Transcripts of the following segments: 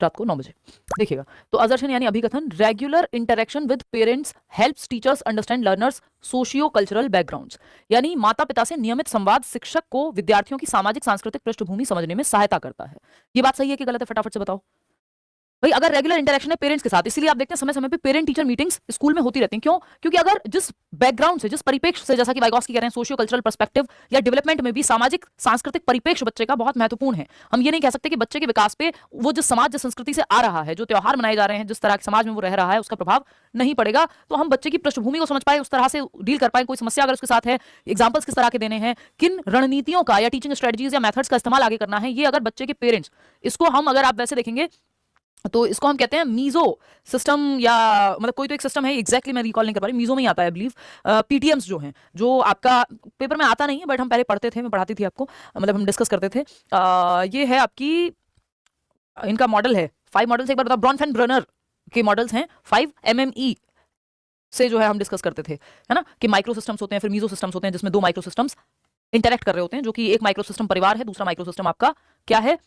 रात को 9 बजे। देखिएगा, तो असर्शन यानी अभिकथन, regular interaction with parents helps teachers understand learners socio cultural backgrounds, यानी माता पिता से नियमित संवाद शिक्षक को विद्यार्थियों की सामाजिक सांस्कृतिक पृष्ठभूमि समझने में सहायता करता है। ये बात सही है कि गलत है, फटाफट से बताओ भाई। अगर रेगुलर इंटरेक्शन है पेरेंट्स के साथ, इसीलिए आप देखते हैं समय समय पे पेरेंट टीचर मीटिंग्स स्कूल में होती रहती हैं। क्यों? क्योंकि अगर जिस बैकग्राउंड से, जिस परिप्रेक्ष्य से, जैसा कि वाइगॉस्की कह रहे हैं, सोशियो कल्चरल पर्सपेक्टिव या डेवलपमेंट में भी सामाजिक सांस्कृतिक परिप्रेक्ष्य बच्चे का बहुत महत्वपूर्ण है। हम ये नहीं कह सकते कि बच्चे के विकास पे वो जिस समाज, जिस संस्कृति से आ रहा है, जो त्योहार मनाए जा रहे हैं, जिस तरह के समाज में वो रह रहा है, उसका प्रभाव नहीं पड़ेगा। तो हम बच्चे की पृष्ठभूमि को समझ पाए, उस तरह से डील कर पाए, कोई समस्या अगर उसके साथ है, एग्जाम्पल्स किस तरह के देने हैं, किन रणनीतियों का या टीचिंग स्ट्रेटजीज या मेथड्स का इस्तेमाल आगे करना है, ये अगर बच्चे के पेरेंट्स, इसको हम, अगर आप वैसे देखेंगे तो इसको हम कहते हैं मीजो सिस्टम, या मतलब कोई तो एक सिस्टम है, एग्जैक्टली मैं रिकॉल नहीं कर पा रही, मीजो में ही आता है आई बिलीव। पीटीएम्स जो हैं, जो आपका पेपर में आता नहीं है बट हम पहले पढ़ते थे, मैं पढ़ाती थी आपको, मतलब हम डिस्कस करते थे। ये है आपकी, इनका मॉडल है 5 मॉडल्स, एक बार बताओ। ब्रॉनफेन ब्रनर के मॉडल्स हैं 5 MME से जो है हम डिस्कस करते थे, है ना, कि माइक्रो सिस्टम्स होते हैं, फिर मीजो सिस्टम्स होते हैं, जिसमें 2 माइक्रो सिस्टम्स इंटरेक्ट कर रहे होते हैं, जो कि एक माइक्रो सिस्टम परिवार है, दूसरा माइक्रो सिस्टम आपका क्या है,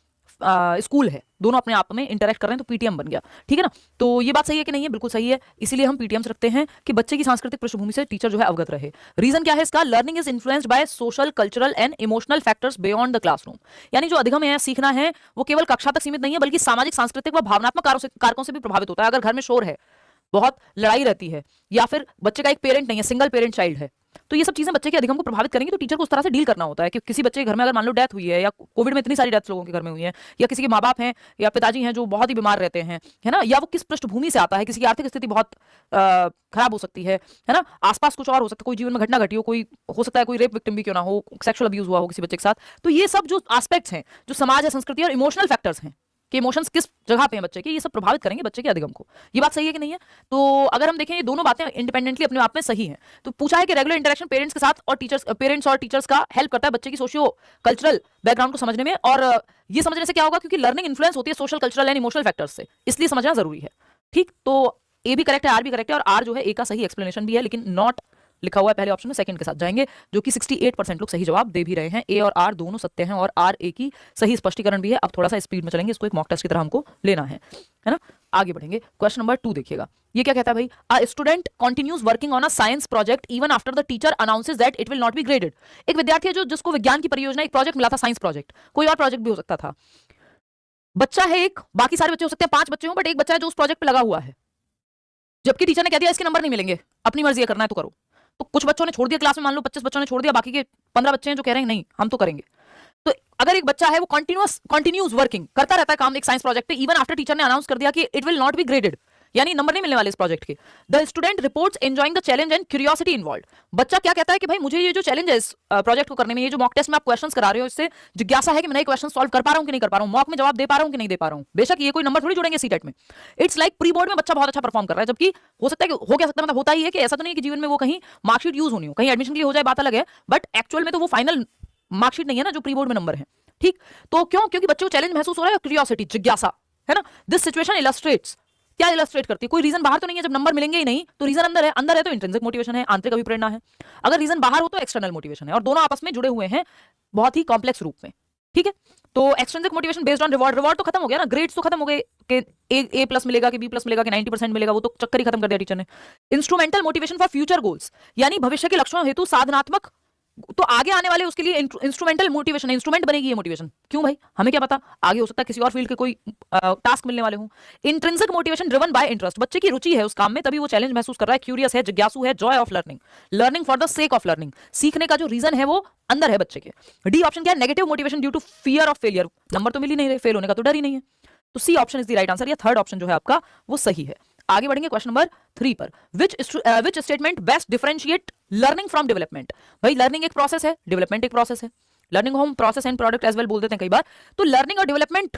स्कूल है, दोनों अपने आप में इंटरेक्ट कर रहे हैं, तो पीटीएम बन गया। ठीक है ना, तो ये बात सही है कि नहीं है? बिल्कुल सही है। इसीलिए हम पीटीएम्स रखते हैं कि बच्चे की सांस्कृतिक पृष्ठभूमि से टीचर जो है अवगत रहे। रीजन क्या है इसका? Learning is influenced by social cultural and emotional factors beyond the classroom, यानी जो अधिगम है, सीखना है, वो केवल कक्षा तक सीमित नहीं है, बल्कि सामाजिक, सांस्कृतिक व भावनात्मक कारकों से भी प्रभावित होता है। अगर घर में शोर है, बहुत लड़ाई रहती है, या फिर बच्चे का एक पेरेंट नहीं है, सिंगल पेरेंट चाइल्ड है, तो ये सब चीजें बच्चे के अधिगम को प्रभावित करेंगी। तो टीचर को उस तरह से डील करना होता है कि किसी बच्चे के घर में अगर मान लो डेथ हुई है, या कोविड में इतनी सारी डेथ लोगों के घर में हुई है, या किसी के माँ बाप हैं या पिताजी हैं जो बहुत ही बीमार रहते हैं, है ना, या वो किस पृष्ठभूमि से आता है, किसी की आर्थिक स्थिति बहुत खराब हो सकती है ना, आसपास कुछ और हो सकता है, कोई जीवन में घटना घटी हो, कोई हो सकता है कोई रेप विक्टिम भी क्यों ना हो, सेक्सुअल अब्यूज हुआ हो किसी बच्चे के साथ, तो ये सब जो एस्पेक्ट्स हैं, जो समाज है, संस्कृति और इमोशनल फैक्टर्स हैं कि इमोशंस किस जगह पे हैं बच्चे के, ये सब प्रभावित करेंगे बच्चे के अधिगम को। ये बात सही है कि नहीं है? तो अगर हम देखें, ये दोनों बातें इंडिपेंडेंटली अपने आप में सही हैं। तो पूछा है कि रेगुलर इंटरेक्शन पेरेंट्स के साथ और पेरेंट्स और टीचर्स का हेल्प करता है बच्चे की सोशियो कल्चरल बैकग्राउंड को समझने में, और ये समझने से क्या होगा, क्योंकि लर्निंग इन्फ्लुएंस होती है social cultural and emotional factors से, इसलिए समझना जरूरी है। ठीक, तो ए भी करेक्ट है, आर भी करेक्ट है, और आर जो है ए का सही एक्सप्लेनेशन भी है, लेकिन नॉट लिखा हुआ है पहले ऑप्शन में, सेकंड के साथ जाएंगे, जो कि 68% लोग सही जवाब दे भी रहे हैं। ए और आर दोनों सत्य हैं, और आर ए की सही स्पष्टीकरण भी है। अब थोड़ा सा स्पीड में चलेंगे, इसको एक मॉक टेस्ट की तरह हमको लेना है ना। आगे बढ़ेंगे, क्वेश्चन नंबर 2 देखिएगा, ये क्या कहता है भाई? A student continues working on a science project even after the teacher announces that it will not be graded. एक विद्यार्थी है जो, जिसको विज्ञान की परियोजना, एक प्रोजेक्ट मिला था, साइंस प्रोजेक्ट, कोई और प्रोजेक्ट भी हो सकता था। बच्चा है एक, बाकी सारे बच्चे हो सकते हैं, 5 बच्चे हो, बट एक बच्चा है जो उस प्रोजेक्ट पे लगा हुआ है, जबकि टीचर ने कह दिया इसके नंबर नहीं मिलेंगे, अपनी मर्जी करना है तो करो। तो कुछ बच्चों ने छोड़ दिया क्लास में, मान लो 25 बच्चों ने छोड़ दिया, बाकी के 15 बच्चे हैं जो कह रहे हैं नहीं हम तो करेंगे। तो अगर एक बच्चा है वो कंटिन्यूस वर्किंग करता रहता है काम एक साइंस प्रोजेक्ट पे, इवन आफ्टर टीचर ने अनाउंस कर दिया कि it will not be graded, यानी नंबर नहीं मिलने वाले इस प्रोजेक्ट के, the student reports enjoying the challenge and curiosity involved. बच्चा क्या कहता है कि भाई मुझे ये जो चैलेंज है इस प्रोजेक्ट को करने में, ये जो मॉक टेस्ट में आप क्वेश्चंस करा रहे हो, इससे जिज्ञासा है कि मैं नए क्वेश्चन सॉल्व कर पा रहा हूं कि नहीं कर पा रहा हूं, मॉक में जवाब दे पा रहा हूं कि नहीं दे पा रहा हूं। बेशक ये कोई नंबर थोड़ी जुड़ेंगे सीटेट में। इट्स लाइक प्री बोर्ड में बच्चा बहुत अच्छा परफॉर्म कर रहा है, जबकि हो सकता है कि हो क्या सकता है, मतलब होता ही है कि ऐसा तो नहीं कि जीवन में वो कहीं मार्कशीट यूज होनी हो, कहीं एडमिशन के लिए हो जाए बात अलग है, बट एक्चुअल में तो वो फाइनल मार्कशीट नहीं है ना जो प्री बोर्ड में नंबर है। ठीक, तो क्यों? क्योंकि बच्चे को चैलेंज महसूस हो रहा है, क्यूरियोसिटी, जिज्ञासा, है ना। दिस सिचुएशन इलस्ट्रेट्स, क्या इलस्ट्रेट करती है? कोई रीजन बाहर तो नहीं है, जब नंबर मिलेंगे ही नहीं तो रीजन अंदर है, अंदर है तो इंट्रिंसिक मोटिवेशन है, आंतरिक अभिप्रेरणा है। अगर रीजन बाहर हो तो एक्सटर्नल मोटिवेशन है, और दोनों आपस में जुड़े हुए हैं बहुत ही कॉम्प्लेक्स रूप में। ठीक है, तो extrinsic motivation based on reward, reward तो खत्म हो गया ना, ग्रेड्स तो खत्म हो गए कि ए प्लस मिलेगा कि बी प्लस मिलेगा कि 90% मिलेगा, वो तो चक्कर ही खत्म कर दिया टीचर ने। Instrumental motivation for future goals, यानी भविष्य के लक्ष्यों हेतु साधनात्मक, तो आगे आने वाले उसके लिए इंस्ट्रूमेंटल मोटिवेशन, इंस्ट्रूमेंट बनेगी ये मोटिवेशन। क्यों भाई? हमें क्या पता, आगे हो सकता है किसी और फील्ड के कोई टास्क मिलने वाले हों। Intrinsic motivation driven by interest, बच्चे की रुचि है उस काम में, तभी वो चैलेंज महसूस कर रहा है, क्यूरियस है, जिज्ञासु है, Joy of learning, learning for the sake of learning, सीखने का जो रीजन है वो अंदर है बच्चे के। डी ऑप्शन क्या है? Negative motivation due to fear of failure, number तो मिल ही नहीं रहे, फेल होने का तो डर ही नहीं है, तो C option is the right answer, या थर्ड ऑप्शन जो है आपका वो सही है। आगे बढ़ेंगे क्वेश्चन नंबर 3 पर, which statement best differentiate learning from development. भाई लर्निंग एक प्रोसेस है, डेवलपमेंट एक प्रोसेस है, लर्निंग को हम process and product as well बोल देते हैं कई बार। तो लर्निंग और डेवलपमेंट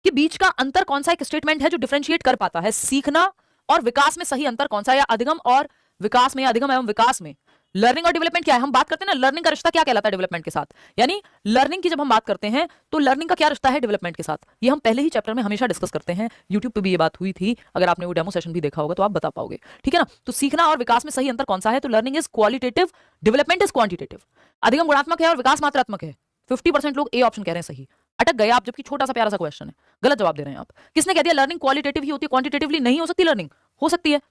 के बीच का अंतर कौन सा एक स्टेटमेंट है जो डिफरेंशिएट कर पाता है? सीखना और विकास में सही अंतर कौन सा है, या अधिगम और विकास में, या अधिगम एवं विकास में? लर्निंग और डेवलपमेंट क्या है? हम बात करते हैं ना, लर्निंग का रिश्ता क्या कहलाता है डेवलपमेंट के साथ, यानी लर्निंग की जब हम बात करते हैं तो लर्निंग का क्या रिश्ता है डेवलपमेंट के साथ, ये हम पहले ही चैप्टर में हमेशा डिस्कस करते हैं, यूट्यूब पे भी ये बात हुई थी, अगर आपने वो डेमो सेशन भी देखा होगा तो आप बता पाओगे। ठीक है ना, तो सीखना और विकास में सही अंतर कौन सा है? तो learning is qualitative, development is quantitative. अधिगम गुणात्मक है और विकास मात्रात्मक है। 50% लोग ए ऑप्शन कह रहे हैं सही, अटक गए आप, जबकि छोटा सा प्यारा सा क्वेश्चन है, गलत जवाब दे रहे हैं आप। किसने कह दिया लर्निंग क्वालिटेटिव ही होती है, क्वांटिटेटिवली नहीं हो सकती लर्निंग? हो सकती है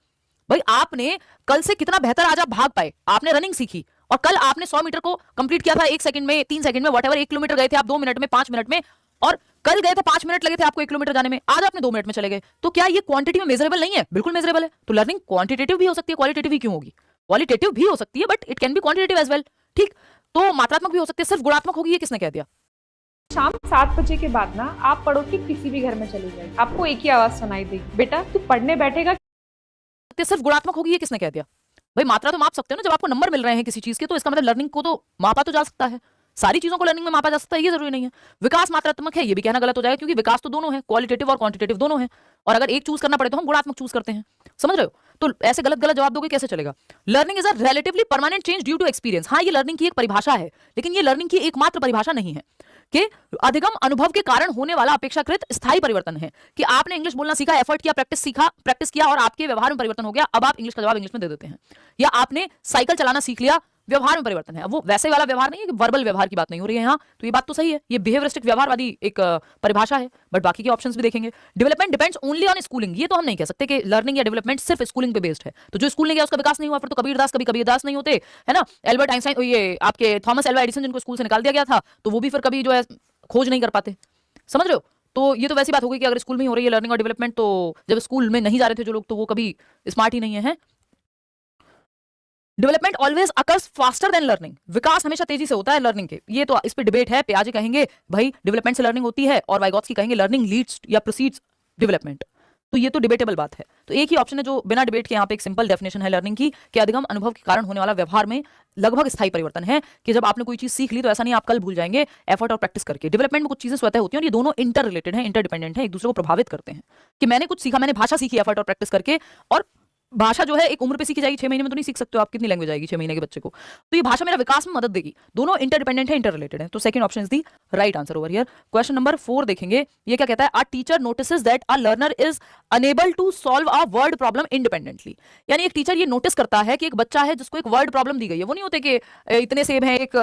भाई। आपने कल से कितना बेहतर आज आप भाग पाए, आपने रनिंग सीखी, और कल आपने 100 मीटर को कंप्लीट किया था 1 सेकंड में, 3 सेकंड में, व्हाटएवर। 1 किलोमीटर गए थे आप 2 मिनट में, 5 मिनट में, और कल गए थे 5 मिनट लगे थे आपको 1 किलोमीटर जाने में, आज आपने 2 मिनट में चले गए। तो क्या ये क्वांटिटी में मेजरेबल नहीं है? बिल्कुल मेजरेबल है। तो लर्निंग क्वांटिटेटिव भी हो सकती है, क्वालिटेटिव ही क्यों होगी? क्वालिटेटिव भी हो सकती है, but it can be quantitative as well. ठीक, तो मात्रात्मक भी हो सकती है, सिर्फ गुणात्मक होगी, ये किसने कह दिया? शाम 7 बजे के बाद ना आप पड़ोस के किसी भी घर में चले जाइए, आपको एक ही आवाज सुनाई देगी, बेटा तू पढ़ने बैठेगा। सिर्फ गुणात्मक होगी, ये किसने कह दिया? भाई मात्रा तो माप सकते हो ना, जब आपको नंबर मिल रहे हैं किसी चीज के, तो इसका मतलब लर्निंग को तो मापा तो जा सकता है। सारी चीजों को लर्निंग में मापा जा सकता है, ये जरूरी नहीं है। विकास मात्रात्मक है, ये भी कहना गलत हो जाएगा, क्योंकि विकास तो दोनों है, क्वालिटेटिव और क्वांटिटेटिव दोनों है। और अगर एक चूज करना पड़े तो हम गुणात्मक चूज करते हैं। समझ रहे हो? तो ऐसे गलत गलत जवाब दोगे कैसे चलेगा? Learning is a relatively permanent change due to experience. हाँ, ये लर्निंग की एक परिभाषा है, लेकिन ये लर्निंग की एकमात्र परिभाषा नहीं है कि अधिगम अनुभव के कारण होने वाला अपेक्षाकृत स्थायी परिवर्तन है। कि आपने इंग्लिश बोलना सीखा, एफर्ट किया, प्रैक्टिस किया, और आपके व्यवहार में परिवर्तन हो गया, अब आप इंग्लिश का जवाब इंग्लिश में दे देते हैं। या आपने साइकिल चलाना सीख लिया, व्यवहार में परिवर्तन है। अब वो वैसे वाला व्यवहार नहीं है कि वर्बल व्यवहार की बात नहीं हो रही है यहाँ, तो ये बात तो सही है, ये बिहेवियरिस्टिक व्यवहारवादी एक परिभाषा है। बट बाकी के ऑप्शंस भी देखेंगे। Development depends only on schooling, ये तो हम नहीं कह सकते कि लर्निंग या डेवलपमेंट सिर्फ स्कूलिंग पे बेस्ड है। तो जो स्कूल नहीं गया उसका विकास नहीं हुआ, फिर तो कबीरदास कभी कबीरदास नहीं होते, है ना। एल्बर्ट आइंस्टाइन, ये आपके थॉमस एल्वा एडिसन, जिनको स्कूल से निकाल दिया गया था, तो वो भी फिर कभी जो है खोज नहीं कर पाते। समझ रहे हो? तो ये तो वैसी बात हो गई कि अगर स्कूल में ही हो रही है लर्निंग और डेवलपमेंट, तो जब स्कूल में नहीं जा रहे थे जो लोग, तो वो कभी स्मार्ट ही नहीं है। Development always occurs faster than learning, विकास हमेशा तेजी से होता है लर्निंग के। ये तो इस पे डिबेट है। पियाजे कहेंगे भाई डेवलपमेंट से लर्निंग होती है, और वाइगॉत्स्की कहेंगे लर्निंग लीड्स या प्रोसीड्स डेवलपमेंट। तो ये तो डिबेटेबल बात है। तो एक ही ऑप्शन है जो बिना डिबेट के यहाँ पे एक सिंपल डेफिनेशन है लर्निंग की, कि अधिगम अनुभव के कारण होने वाला व्यवहार में लगभग स्थायी परिवर्तन है। कि जब आपने कोई चीज सीख ली तो ऐसा नहीं आप कल भूल जाएंगे, एफर्ट और प्रैक्टिस करके। डेवलपमेंट में कुछ चीजें स्वतः होती हैं, और ये दोनों इंटर रिलेटेड हैं, इंटरडिपेंडेंट हैं, एक दूसरे को प्रभावित करते हैं। कि मैंने कुछ सीखा, मैंने भाषा सीखी एफर्ट और प्रैक्टिस करके, और भाषा जो है एक उम्र पे सीखी जाएगी, 6 महीने में तो नहीं सीख सकते हो आप, कितनी लैंग्वेज आएगी 6 महीने के बच्चे को। तो ये भाषा मेरा विकास में मदद देगी। दोनों इंटरडिपेंडेंट है, इंटर रिलेटेड है। तो second option is the right answer over here. Question number 4 देखेंगे, ये क्या कहता है? A teacher notices that a learner is unable to solve a word problem independently. यानी एक टीचर ये नोटिस करता है कि एक बच्चा है जिसको एक वर्ड प्रॉब्लम दी गई है। वो नहीं होते कि इतने सेब हैं एक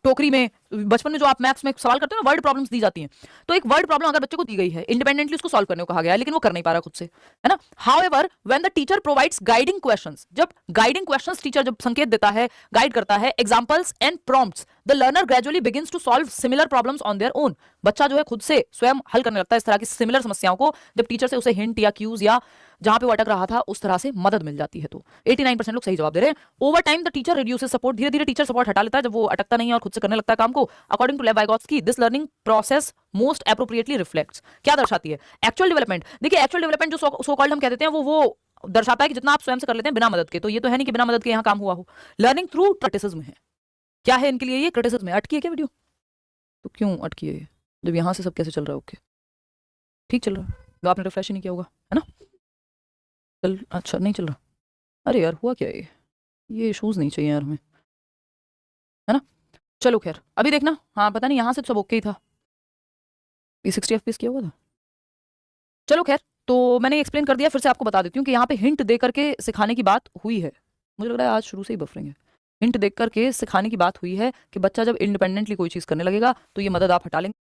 टोकरी में, बचपन में जो आप मैथ्स में सवाल करते हो ना, वर्ड प्रॉब्लम्स दी जाती हैं। तो एक वर्ड प्रॉब्लम अगर बच्चे को दी गई है, इंडिपेंडेंटली उसको सॉल्व करने को कहा गया है, लेकिन वो कर नहीं पा रहा खुद से, है ना। However when the teacher provides guiding questions, जब गाइडिंग क्वेश्चंस टीचर जब संकेत देता है, गाइड करता है, examples and prompts, the learner gradually begins to solve similar problems on their own. बच्चा जो है खुद से स्वयं हल करने लगता है इस तरह की सिमिलर समस्याओं को, जब टीचर से उसे हिंट या क्यूज या जहां पे वो अटक रहा था उस तरह से मदद मिल जाती है। तो 89% लोग सही जवाब दे रहे हैं। Over time the teacher reduces support, धीरे धीरे टीचर सपोर्ट हटा लेता है जब वो अटकता नहीं है और खुद से करने लगता है काम को। According to Lev Vygotsky, this learning process most appropriately reflects, क्या दर्शाती है? Actual development. देखिए एक्चुअल डेवलपमेंट जो सो कॉल्ड हम कहते हैं, वो दर्शाता है कि जितना आप स्वयं से कर लेते हैं बिना मदद के। तो ये तो है नहीं कि बिना मदद के यहाँ काम हुआ हो। लर्निंग थ्रू क्रिटिसिज्म है। क्या है इनके लिए? ये क्रिटिसिज्म है। अटकी है क्या वीडियो? तो क्यों अटकी है ये? जब यहाँ से सब कैसे चल रहा है? ओके ठीक चल रहा है, तो आपने रिफ्रेश ही नहीं किया होगा, है ना। चल, अच्छा नहीं चल रहा। अरे यार हुआ क्या ये इशूज नहीं चाहिए यार हमें, है ना। चलो खैर अभी देखना। हाँ पता नहीं, यहाँ से तो सब ओके ही था। ये 60 FPS किया हुआ था। चलो खैर, तो मैंने एक्सप्लेन कर दिया, फिर से आपको बता देती हूँ कि यहाँ पे हिंट दे करके सिखाने की बात हुई है। मुझे लग रहा है आज शुरू से ही बफरिंग है। हिंट देख करके सिखाने की बात हुई है कि बच्चा जब इंडिपेंडेंटली कोई चीज़ करने लगेगा तो ये मदद आप हटा लेंगे।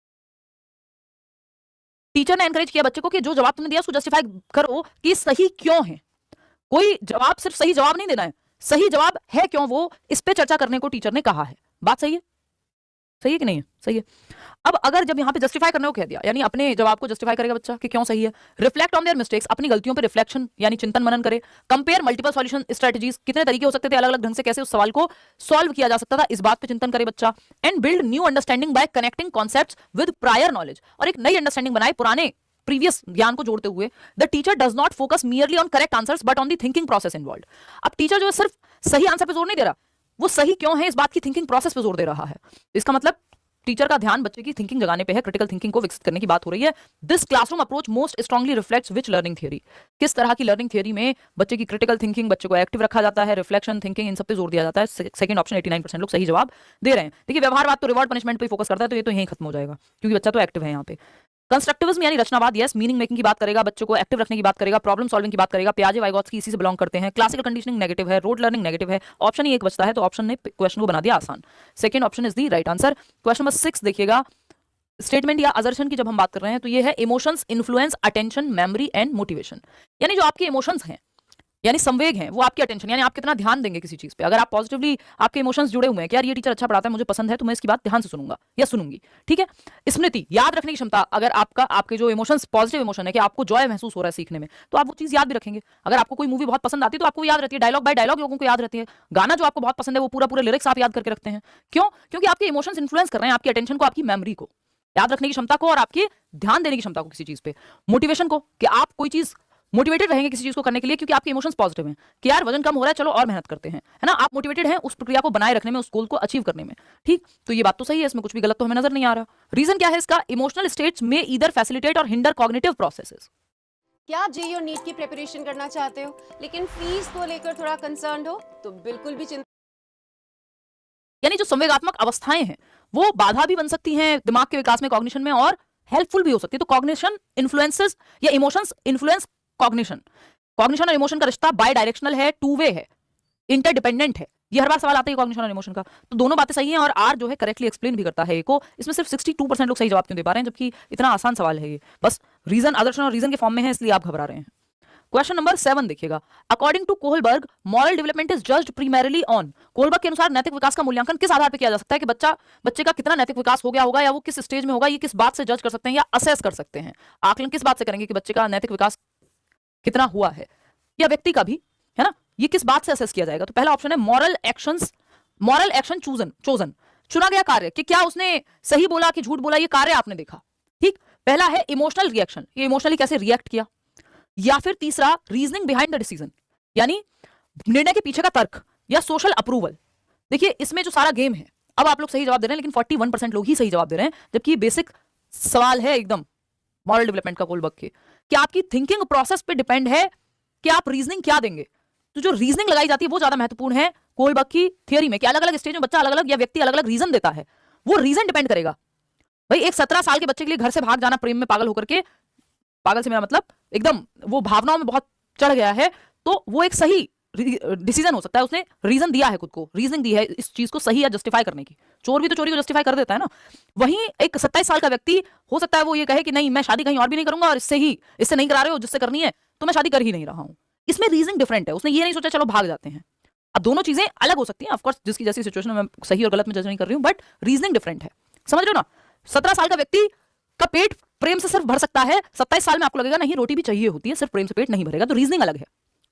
टीचर ने एनकरेज किया बच्चे को कि जो जवाब तुमने दिया उसको जस्टिफाई करो कि सही क्यों है। कोई जवाब सिर्फ सही जवाब नहीं देना है, सही जवाब है क्यों, वो इस पे चर्चा करने को टीचर ने कहा है। बात सही है? सही है कि नहीं है? सही है। अब अगर जब यहाँ पे जस्टिफाई करने को कह दिया, यानी अपने जवाब को जस्टिफाई करेगा बच्चा कि क्यों सही है। रिफ्लेक्ट ऑन देयर मिस्टेक्स, अपनी गलतियों पे रिफ्लेक्शन यानी चिंतन मनन करे। कंपेयर मल्टीपल सॉल्यूशन स्ट्रेटजीज, कितने तरीके हो सकते थे अलग अलग ढंग से कैसे उस सवाल को सॉल्व किया जा सकता था, इस बात पे चिंतन करे बच्चा। And build new understanding bye connecting concepts with prior knowledge, और एक नई अंडरस्टैंडिंग बनाए पुराने प्रीवियस ज्ञान को जोड़ते हुए। The teacher does not focus merely on correct answers but on the thinking process involved. अब टीचर जो है सिर्फ सही आंसर पे जोर नहीं दे रहा, वो सही क्यों है इस बात की थिंकिंग प्रोसेस पे जोर दे रहा है। इसका मतलब टीचर का ध्यान बच्चे की थिंकिंग जगाने पे है, क्रिटिकल थिंकिंग को विकसित करने की बात हो रही है। This classroom approach most strongly reflects which learning theory, किस तरह की लर्निंग थियरी में बच्चे की क्रिटिकल थिंकिंग, बच्चे को एक्टिव रखा जाता है, रिफ्लेक्शन, थिंकिंग, इन सब पे जोर दिया जाता है। सेकंड ऑप्शन 89% लोग सही जवाब दे रहे हैं। देखिए व्यवहारवाद तो रिवॉर्ड पनिशमेंट पे फोकस करता है, तो ये तो यहीं खत्म हो जाएगा क्योंकि बच्चा तो एक्टिव है यहाँ पे। कंस्ट्रक्टिविज्म यानी रचनावाद, यस, मीनिंग मेकिंग की बात करेगा, बच्चों को एक्टिव रखने की बात करेगा, प्रॉब्लम सॉल्विंग की बात करेगा। पियाजे वाइगॉत्स्की इसी से बिलोंग करते हैं। क्लासिकल कंडीशनिंग नेगेटिव है, रोड लर्निंग नेगेटिव है। ऑप्शन ही एक बचता है, तो ऑप्शन ने क्वेश्चन को बना दिया आसान। Second option is the right answer. Question number 6 देखिएगा, स्टेटमेंट या असर्शन की जब हम बात कर रहे हैं तो ये है emotions influence attention memory and motivation. यानी जो आपके इमोशंस हैं यानी संवेग हैं वो आपकी अटेंशन यानी आप कितना ध्यान देंगे किसी चीज पे। अगर आप पॉजिटिवली आपके इमोशंस जुड़े हुए हैं कि यार ये टीचर अच्छा पढ़ाता है मुझे पसंद है तो मैं इसकी बात ध्यान से सुनूंगा या सुनूंगी, ठीक है। स्मृति याद रखने की क्षमता, अगर आपके जो इमोशंस पॉजिटिव इमोशन है कि आपको जॉय महसूस हो रहा है सीखने में तो आप वो चीज याद भी रखेंगे। अगर आपको कोई मूवी बहुत पसंद आती है तो आपको याद रहती है, डायलॉग बाय डायलॉग लोगों को याद रहती है। गाना जो आपको बहुत पसंद है वो पूरा पूरा लिरिक्स आप याद करके रखते हैं। क्यों? क्योंकि आपके इमोशंस इन्फ्लुएंस कर रहे हैं आपकी अटेंशन को, आपकी मेमोरी को, याद रखने की क्षमता को और आपकी ध्यान देने की क्षमता को किसी चीज पे। मोटिवेशन को कि आप कोई चीज मोटिवेटेड रहेंगे किसी चीज को करने के लिए क्योंकि आपके इमोशंस पॉजिटिव हैं कि यार वजन कम हो रहा है चलो और मेहनत करते हैं, है ना। आप मोटिवेटेड हैं उस प्रक्रिया को बनाए रखने में, उस गोल को अचीव करने में, ठीक। तो ये बात तो सही है, इसमें कुछ भी गलत तो हमें नजर नहीं आ रहा। रीजन क्या है इसका? इमोशनल स्टेट्स में ईदर फैसिलिटेट और हिंडर कॉग्निटिव प्रोसेसेस। क्या आप जेईई और नीट की प्रिपरेशन करना चाहते हो लेकिन फीस को लेकर थोड़ा कंसर्न हो तो बिल्कुल भी चिंता। यानी जो संवेगात्मक अवस्थाएं हैं वो बाधा भी बन सकती हैं दिमाग के विकास में, कॉग्निशन में, और हेल्पफुल भी हो सकती है। तो कॉग्निशन इन्फ्लुएंसेस या इमोशंस इन्फ्लुएंस कॉग्निशन। कॉग्निशन और इमोशन का रिश्ता बाय डायरेक्शनल है, टू वे है, इंटरडिपेंडेंट है। ये हर बार सवाल आता है कॉग्निशन और इमोशन का, तो दोनों बातें सही हैं और आर जो है करेक्टली एक्सप्लेन भी करता है को। इसमें सिर्फ 62% लोग सही जवाब क्यों दे पा रहे हैं जबकि इतना आसान सवाल है ये? बस रीजन आदर्शन और रीजन के फॉर्म में है इसलिए आप घबरा रहे हैं। क्वेश्चन नंबर 7 देखिएगा। According to Kohlberg moral development is judged primarily on. Kohlberg के अनुसार नैतिक विकास का मूल्यांकन किस आधार पर किया जा सकता है कि बच्चे का कितना नैतिक विकास हो गया होगा या वो किस स्टेज में होगा, ये किस बात से जज कर सकते हैं या असेस कर सकते हैं? आकलन किस बात से करेंगे कि बच्चे का नैतिक विकास कितना हुआ है, या व्यक्ति का भी, है ना, ये किस बात से असेस किया जाएगा? तो पहला ऑप्शन है मॉरल एक्शन चोजन, चुना गया कार्य कि क्या उसने सही बोला कि झूठ बोला, ये कार्य आपने देखा, ठीक। पहला है इमोशनल रिएक्शन, ये इमोशनली कैसे रिएक्ट किया। या फिर तीसरा रीजनिंग बिहाइंड द डिसीजन, यानी निर्णय के पीछे का तर्क या सोशल अप्रूवल। देखिए इसमें जो सारा गेम है, अब आप लोग सही जवाब दे रहे हैं लेकिन 41% लोग ही सही जवाब दे रहे हैं, जबकि बेसिक सवाल है एकदम मॉरल डेवलपमेंट का कोहलबर्ग के कि आपकी थिंकिंग प्रोसेस पे डिपेंड है कि आप रीजनिंग क्या देंगे। तो जो रीजनिंग लगाई जाती है वो ज्यादा महत्वपूर्ण है कोहलबर्ग की थियरी में कि अलग अलग स्टेज में बच्चा अलग अलग या व्यक्ति अलग अलग रीजन देता है, वो रीजन डिपेंड करेगा। भाई एक 17 साल के बच्चे के लिए घर से भाग जाना प्रेम में पागल होकर के, पागल से मेरा मतलब एकदम वो भावनाओं में बहुत चढ़ गया है, तो वो एक सही डिसीजन हो सकता है, उसने रीजन दिया है, खुद को रीजनिंग दी है इस चीज को सही या जस्टिफाई करने की। चोर भी तो चोरी को जस्टिफाई कर देता है ना। वहीं एक 27 साल का व्यक्ति हो सकता है वो ये कहे कि नहीं मैं शादी कहीं और भी नहीं करूंगा और इससे नहीं करा रहे हो जिससे करनी है तो मैं शादी कर ही नहीं रहा हूं। इसमें रीजनिंग डिफरेंट है, उसने ये नहीं सोचा चलो भाग जाते हैं। अब दोनों चीजें अलग हो सकती हैं, ऑफकोर्स जिसकी जैसी सिचुएशन में मैं सही और गलत में जज नहीं कर रही हूं, बट रीजनिंग डिफरेंट है, समझ रहे हो ना। 17 साल का व्यक्ति का पेट प्रेम से सिर्फ भर सकता है, 27 साल में आपको लगेगा नहीं रोटी भी चाहिए होती है, सिर्फ प्रेम से पेट नहीं भरेगा। तो रीजनिंग अलग है।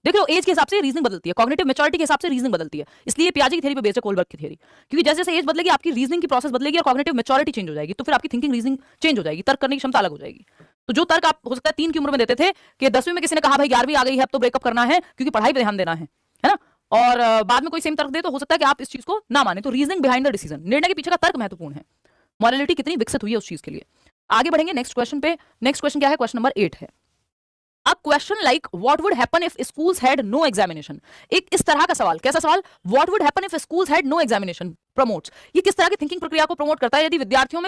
देख लो एज के हिसाब से रीजनिंग बदलती है, कॉग्निटिव मैच्योरिटी के हिसाब से रीजनिंग बदलती है। इसलिए पियाजे की थ्योरी पे बेस्ड है कोहलबर्ग की थ्योरी, क्योंकि जैसे जैसे एज बदलेगी आपकी रीजनिंग की प्रोसेस बदलेगी और कॉग्निटिव मैच्योरिटी चेंज हो जाएगी, तो फिर आपकी थिंकिंग रीजनिंग चेंज हो जाएगी, तर्क करने की क्षमता अलग हो जाएगी। तो जो तर्क आप हो सकता है 3 की उम्र में देते थे कि 10वीं में किसी ने कहा भाई 11वीं आ गई है अब तो ब्रेकअप करना है क्योंकि पढ़ाई पे ध्यान देना है ना, और बाद में कोई सेम तर्क दे तो हो सकता है कि आप इस चीज को ना माने। तो रीजनिंग बिहाइंड द डिसीजन, निर्णय के पीछे का तर्क महत्वपूर्ण है, मॉरलिटी कितनी विकसित हुई है उस चीज के लिए। आगे बढ़ेंगे नेक्स्ट क्वेश्चन पे। नेक्स्ट क्वेश्चन क्या है? क्वेश्चन नंबर 8 है a question like what would happen if schools had no examination. एक इस तरह का सवाल, कैसा सवाल? What would happen if schools had no examination promotes. ये किस तरह की थिंकिंग प्रक्रिया को प्रमोट करता है? यदि विद्यालयों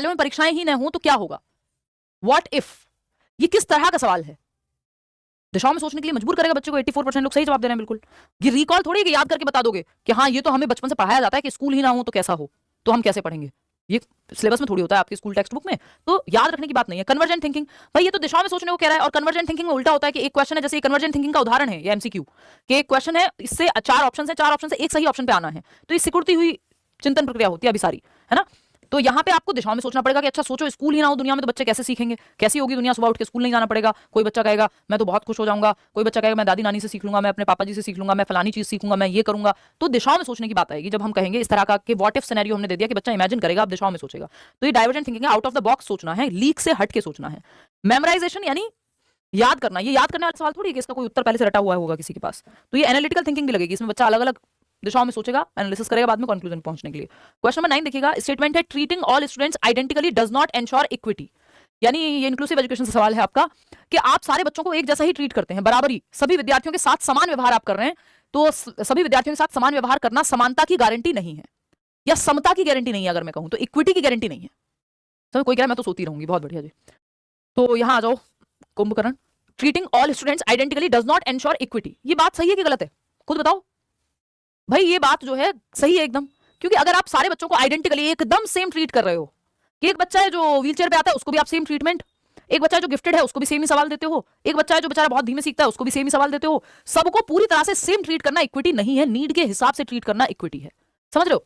में परीक्षाएं ही न हो तो क्या होगा? व्हाट इफ, ये किस तरह का सवाल है? दिशाओं में सोचने के लिए मजबूर करेगा बच्चों को। 84% लोग सही जवाब दे रहे हैं बिल्कुल। ये रिकॉल थोड़ी कि याद करके बता दोगे कि हाँ ये तो हमें बचपन से पढ़ाया जाता है कि स्कूल ही ना हो तो कैसा हो, तो हम कैसे पढ़ेंगे, ये सिलेबस में थोड़ी होता है आपके स्कूल टेक्स्ट बुक में, तो याद रखने की बात नहीं है। कन्वर्जेंट थिंकिंग, भाई ये तो दिशाओं में सोचने को कह रहा है, और कन्वर्जेंट थिंकिंग में उल्टा होता है कि एक क्वेश्चन है, जैसे कन्वर्जेंट थिंकिंग का उदाहरण है ये एमसीक्यू कि एक क्वेश्चन है, इससे 4 ऑप्शन है, 4 ऑप्शन से एक सही ऑप्शन पे आना है, तो ये सिकुड़ती हुई चिंतन प्रक्रिया होती है अभी सारी, है ना। तो यहाँ पे आपको दिशाओं में सोचना पड़ेगा कि अच्छा सोचो स्कूल ही ना हो दुनिया में तो बच्चे कैसे सीखेंगे, कैसी होगी दुनिया, सुबह उठ के स्कूल नहीं जाना पड़ेगा। कोई बच्चा कहेगा मैं तो बहुत खुश हो जाऊंगा, कोई बच्चा कहेगा मैं दादी नानी से सीख लूंगा, मैं अपने पापा जी से सीख लूंगा, मैं फलानी चीज सीखूंगा, मैं ये करूंगा। तो दिशाओं में सोचने की बात आएगी जब हम कहेंगे इस तरह का कि व्हाट इफ सिनेरियो हमने दे दिया कि बच्चा इमेजिन करेगा, अब दिशाओं में सोचेगा। तो ये डाइवर्जेंट थिंकिंग है, आउट ऑफ द बॉक्स सोचना है, लीक से हट के सोचना है। मेमोराइजेशन यानी याद करना, ये याद करने वाला सवाल थोड़ी है कि इसका कोई उत्तर पहले से रटा हुआ होगा किसी के पास। तो ये एनालिटिकल थिंकिंग भी लगेगी, इसमें बच्चा अलग अलग दिशाओं में सोचेगा, एनालिसिस करेगा, बाद में कंक्लूजन पहुंचने के लिए। क्वेश्चन नंबर 9 देखिएगा। स्टेटमेंट है treating all students identically does not ensure equity. यानी ये इंक्लूसिव एजुकेशन से सवाल है आपका कि आप सारे बच्चों को एक जैसा ही ट्रीट करते हैं, बराबरी, सभी विद्यार्थियों के साथ समान व्यवहार आप कर रहे हैं। तो सभी विद्यार्थियों के साथ समान व्यवहार करना समानता की गारंटी नहीं है या समता की गारंटी नहीं है, अगर मैं कहूं तो इक्विटी की गारंटी नहीं है। सब कोई कह रहा है मैं तो सोती रहूंगी, बहुत बढ़िया जी। तो यहां आ जाओ Kumbhakarna. Treating all students identically does not ensure equity, ये बात सही है कि गलत है? खुद बताओ भाई, ये बात जो है सही है एकदम, क्योंकि अगर आप सारे बच्चों को आइडेंटिकली एकदम सेम ट्रीट कर रहे हो कि एक बच्चा है जो व्हील चेयर पे आता है उसको भी आप सेम ट्रीटमेंट, एक बच्चा जो गिफ्टेड है उसको भी सेम ही सवाल देते हो, एक बच्चा है जो बेचारा बहुत धीमे सीखता है उसको भी सेम ही सवाल देते हो। सबको पूरी तरह से सेम ट्रीट करना इक्विटी नहीं है, नीड के हिसाब से ट्रीट करना इक्विटी है। समझ रहे हो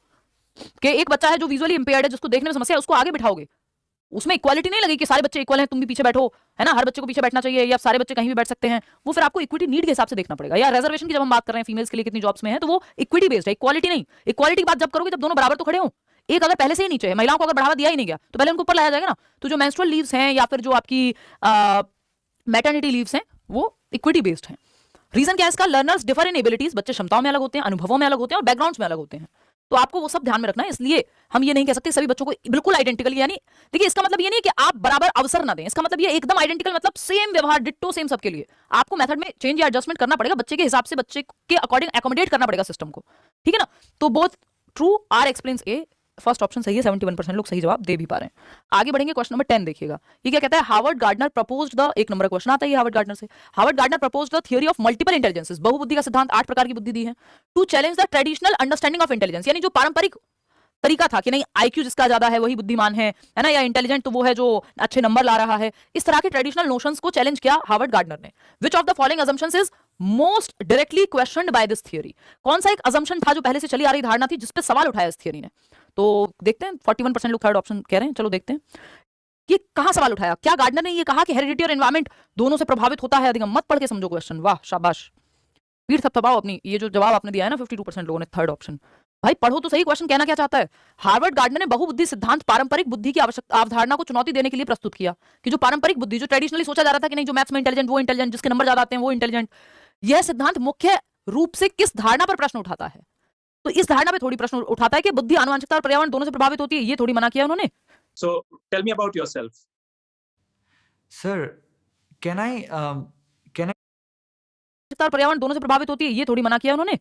कि एक बच्चा है जो विजुअली इंपेयर्ड है, जिसको देखने में समस्या है, उसको आगे बिठाओगे, उसमें इक्वालिटी नहीं लगेगी कि सारे बच्चे इक्वल हैं तुम भी पीछे बैठो, है ना, हर बच्चे को पीछे बैठना चाहिए या सारे बच्चे कहीं भी बैठ सकते हैं। वो फिर आपको इक्विटी नीड के हिसाब से देखना पड़ेगा। या रिजर्वेशन की जब हम बात कर रहे हैं फीमेल्स के लिए कितनी जॉब्स में है, तो वो इक्विटी बेस्ड है, इक्वालिटी नहीं। इक्वालिटी की बात जब करोगे जब दोनों बराबर तो खड़े हो, एक अगर पहले से ही नीचे है, महिलाओं को अगर बढ़ावा दिया ही नहीं गया तो पहले उनको ऊपर लाया जाएगा ना। तो जो मेंस्ट्रुअल लीव्स हैं या फिर जो आपकी मैटरनिटी लीव्स हैं वो इक्विटी बेस्ड हैं। रीजन क्या है इसका? लर्नर्स डिफर इन एबिलिटीज, बच्चे क्षमताओं में अलग होते हैं, अनुभवों में अलग होते हैं और बैकग्राउंड्स में अलग होते हैं। तो आपको वो सब ध्यान में रखना है। इसलिए हम ये नहीं कह सकते सभी बच्चों को बिल्कुल आइडेंटिकल, यानी देखिए इसका मतलब ये नहीं कि आप बराबर अवसर ना दें, इसका मतलब ये एकदम आइडेंटिकल मतलब सेम व्यवहार डिट्टो सेम सबके लिए। आपको मेथड में चेंज या एडजस्टमेंट करना पड़ेगा, बच्चे के हिसाब से, बच्चे के अकॉर्डिंग एकोमोडेट करना पड़ेगा सिस्टम को, ठीक है ना। तो both true are explains A, first option सही है, 71% लोग सही जवाब दे भी पा रहे हैं। आगे बढ़ेंगे, क्वेश्चन नंबर 10 देखिएगा। ये क्या कहता है? हार्वर्ड गार्डनर प्रपोज्ड द, एक नंबर क्वेश्चन आता है हार्वर्ड गार्डनर से। Howard Gardner proposed the theory of multiple intelligences, बहुबुद्धि का सिद्धांत, 8 प्रकार की बुद्धि दी है, to challenge the traditional understanding of intelligence, यानी जो पारंपरिक तरीका था कि नहीं आईक्यू जिसका ज्यादा है वही बुद्धिमान है ना, या इंटेलिजेंट तो वो है जो अच्छे नंबर ला रहा है, इस तरह के ट्रेडिशनल नोशंस को चैलेंज किया हार्वर्ड गार्डनर ने। Which of the following assumptions is most directly questioned by this theory, कौन सा एक अजम्पशन था जो पहले से चली आ रही धारणा थी जिस पे सवाल उठाया इस थ्योरी ने? तो देखते हैं, 41% लोग थर्ड ऑप्शन कह रहे हैं। चलो देखते हैं कि कहां सवाल उठाया। क्या गार्डनर ने ये कहा कि हेरिडिटी और एनवायरमेंट दोनों से प्रभावित होता है अधिगम? मत पढ़ के समझो क्वेश्चन, वाह शाबाश, पीठ थपथपाओ अपनी। ये जो जवाब आपने दिया है ना 52% लोगों ने, थर्ड ऑप्शन, भाई पढ़ो तो सही क्वेश्चन कहना क्या चाहता है। हार्वर्ड गार्डनर ने बहुबुद्धि सिद्धांत पारंपरिक बुद्धि की आवश्यकता अवधारणा को चुनौती देने के लिए प्रस्तुत किया कि जो पारंपरिक बुद्धि, जो ट्रेडिशनली सोचा जा रहा था कि नहीं जो मैथ्स में इंटेलिजेंट वो इंटेलिजेंट, जिसके नंबर ज्यादा आते हैं वो इंटेलिजेंट, यह सिद्धांत मुख्य रूप से किस धारणा पर प्रश्न उठाता है? तो इस धारणा पे थोड़ी प्रश्न उठाता है कि बुद्धि आनुवंशिकता और पर्यावरण दोनों से प्रभावित होती है, ये थोड़ी मना किया उन्होंने। So tell me about yourself. Sir, can I और पर्यावरण दोनों से प्रभावित होती है, ये थोड़ी मना किया उन्होंने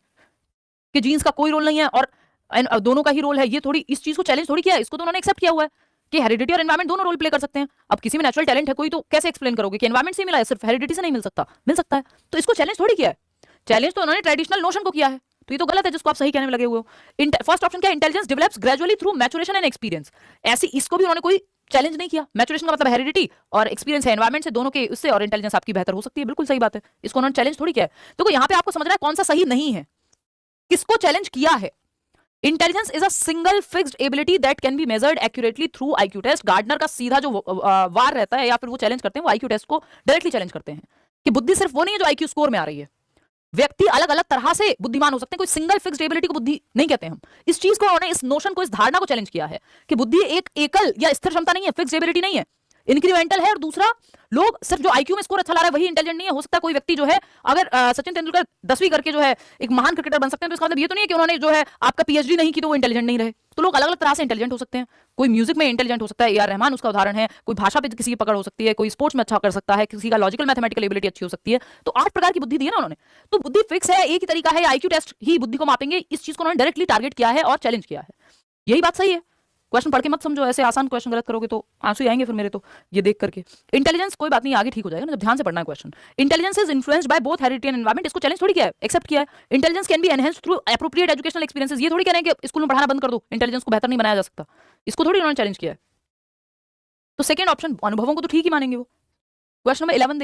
कि जीन्स का कोई रोल नहीं है और दोनों का ही रोल है, ये थोड़ी, इस चीज को चैलेंज थोड़ी किया है, इसको तो उन्होंने एक्सेप्ट किया हुआ है कि हेरिडिटी और एनवायरमेंट दोनों रोल प्ले कर सकते हैं। अब किसी में नेचुरल टैलेंट है कोई, तो कैसे एक्सप्लेन करोगे कि एनवायरमेंट से मिला है, सिर्फ हेरिडिटी से नहीं मिल सकता? मिल सकता है, तो इसको चैलेंज थोड़ी किया है। चैलेंज तो उन्होंने ट्रेडिशनल नोशन को किया है, तो ये तो गलत है जिसको आप सही कहने में लगे हुए हो। फर्स्ट ऑप्शन क्या? Intelligence develops gradually through maturation and experience, ऐसी इसको भी उन्होंने कोई चैलेंज नहीं किया। मैचुरेशन का मतलब हेरिडिटी और एक्सपीरियंस है एनवायरमेंट से, दोनों के उससे, और इंटेलिजेंस आपकी बेहतर हो सकती है, बिल्कुल सही बात है, इसको उन्होंने चैलेंज थोड़ी किया है। तो यहाँ पे आपको समझना है कौन सा सही नहीं है, किसको चैलेंज किया है। Intelligence is a single fixed ability that can be measured accurately through IQ test. Gardner का सीधा जो वार रहता है या फिर वो चैलेंज करते हैं, वो आईक्यू टेस्ट को डायरेक्टली चैलेंज करते हैं कि बुद्धि सिर्फ वो नहीं है जो आईक्यू स्कोर में आ रही है, व्यक्ति अलग अलग तरह से बुद्धिमान हो सकते हैं, कोई सिंगल फिक्स्ड एबिलिटी को बुद्धि नहीं कहते हम। इस चीज को उन्होंने, इस नोशन को, इस धारणा को चैलेंज किया है कि बुद्धि एक एकल या स्थिर क्षमता नहीं है, फिक्स्ड एबिलिटी नहीं है, इंक्रीमेंटल है। और दूसरा, लोग सिर्फ जो आईक्यू में स्कोर अच्छा ला रहा है वही इंटेलिजेंट नहीं है। हो सकता है कोई व्यक्ति जो है, अगर सचिन तेंदुलकर 10वीं करके जो है एक महान क्रिकेटर बन सकते हैं, तो इसका मतलब ये तो नहीं है कि उन्होंने जो है आपका पीएचडी नहीं की तो वो इंटेलिजेंट नहीं रहे। तो लोग अलग अलग तरह से इंटेलिजेंट हो सकते हैं। कोई म्यूजिक में इंटेलिजेंट हो सकता है, ए आर रहमान उसका उदाहरण है, कोई भाषा पे किसी की पकड़ हो सकती है, कोई स्पोर्ट्स में अच्छा कर सकता है, किसी का लॉजिकल मैथमेटिकल एबिलिटी अच्छी हो सकती है। तो 8 प्रकार की बुद्धि दी है ना उन्होंने। तो बुद्धि फिक्स है, एक ही तरीका है, आईक्यू टेस्ट ही बुद्धि को मापेंगे, इस चीज को उन्होंने डायरेक्टली टारगेट किया है और चैलेंज किया है। यही बात सही है। क्वेश्चन पढ़ के मत समझो, ऐसे आसान क्वेश्चन गलत करोगे तो आंसू आएंगे फिर मेरे तो, ये देख करके। इंटेलिजेंस कोई बात नहीं, आगे ठीक हो जाएगा ना, जब ध्यान से पढ़ना है question. Intelligence is influenced by both heredity and environment, इसको चैलेंज थोड़ी किया है, एक्सेप्ट किया है। Intelligence can be enhanced through appropriate educational experiences, ये थोड़ी कह रहे हैं कि स्कूल में पढ़ाना बंद कर दो, इंटेलिजेंस को बेहतर नहीं बनाया जा सकता, इसको थोड़ी उन्होंने चैलेंज किया है। तो सेकंड ऑप्शन, अनुभवों को तो ठीक ही मानेंगे वो। क्वेश्चन नंबर 11 देखिए।